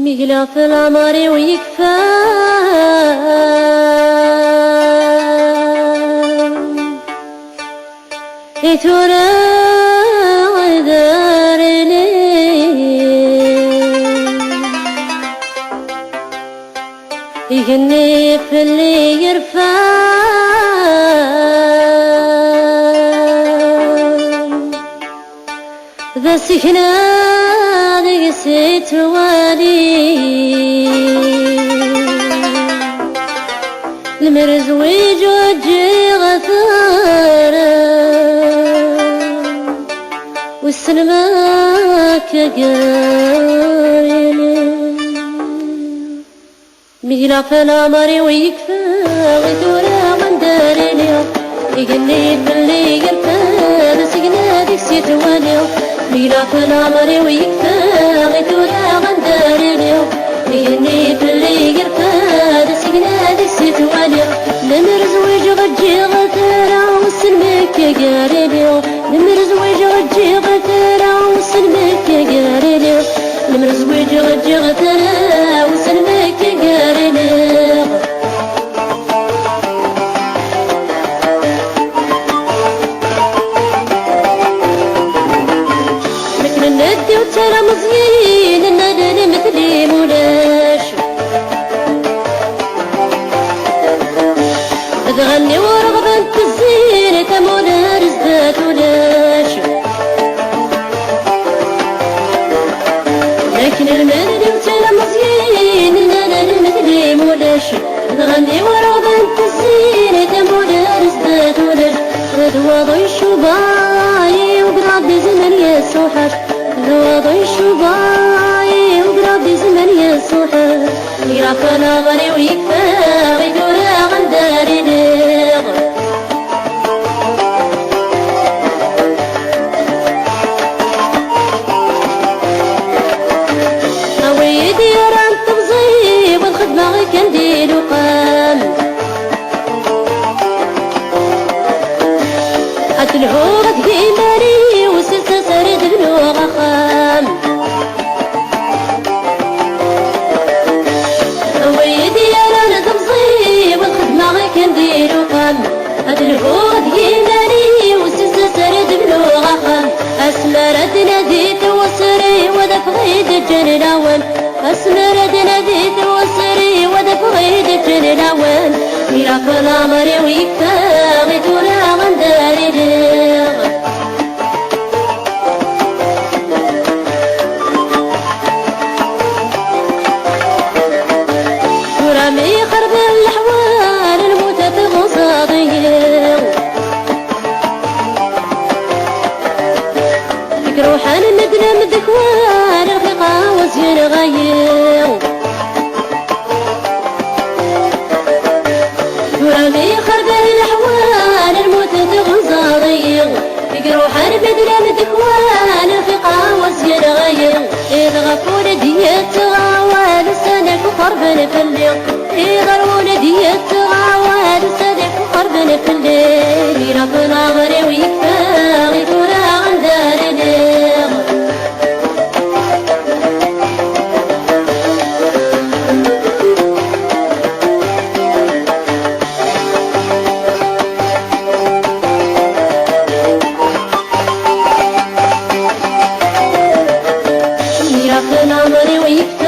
مقلا في العمر ويكفى يتورى دار لي يغني في اللي يرفع ذا سكنة نقسيت والي المرز ويجوجي غثارة والسلماك قاريلي مقلا في العمر ويكفى غيثورا من داري اليوم يغني في اللي يرفع سكنة ديكسيت والي مقلا في العمر ويكفى غيثورا من داري اليوم يغني في اللي يرفع سكنة ديكسيت والي المرز ويجوجي غثارة والسلماك قاريلي المرز ويجوجي غثارة والسلماك قاريلي المرز ويجوجي غثارة والسلماك قاريلي مثل الندي وترى مزيين الندى مثلي مولاش تغني ورغبة الزين تمولا رزقات ولاش لكن المرد وتلا مزيين الندى مثلي مولاش تغني ورغبة الزين تمولا رزقات ولاش غدوة شباي وقرب زمن يسوحش غدوة شباي وقرب زمن يسوحش يراك نظري ويكفى غيدورا غنداري ليغ اويدي راه التبزيب والخدمة غي كنديرو قام حتى الهوغة تقيماري وسلسة سرد بلوغة خام ويدي انا تبزيب والخدمة غي كنديرو قام هاد الهوغة تقيماري وسلسة سرد بلوغة خام اسمرد ناديت وسري وذاك غيد الجنلاوان اسمرد ناديت وسري وذاك غيد الجنلاوان يراك العمر ويكفى غيتورا غنداري ليغ ورامي خرب الحوال الموتى تغصاديغ فيك روحان ندنا مدكوان الخيقة وزين غيغ ورامي خرب الحوال الموتى تغصاديغ فيك روحان ندنا مدكوان الخيقة وزين غيغ الغفور ديت غوال سنك وخربنا في الليل يغرون ديت غوال سنك وخربنا في الليل يراك نظري ويكفى غيثورا غنداري ليغ يراك نظري ويكفى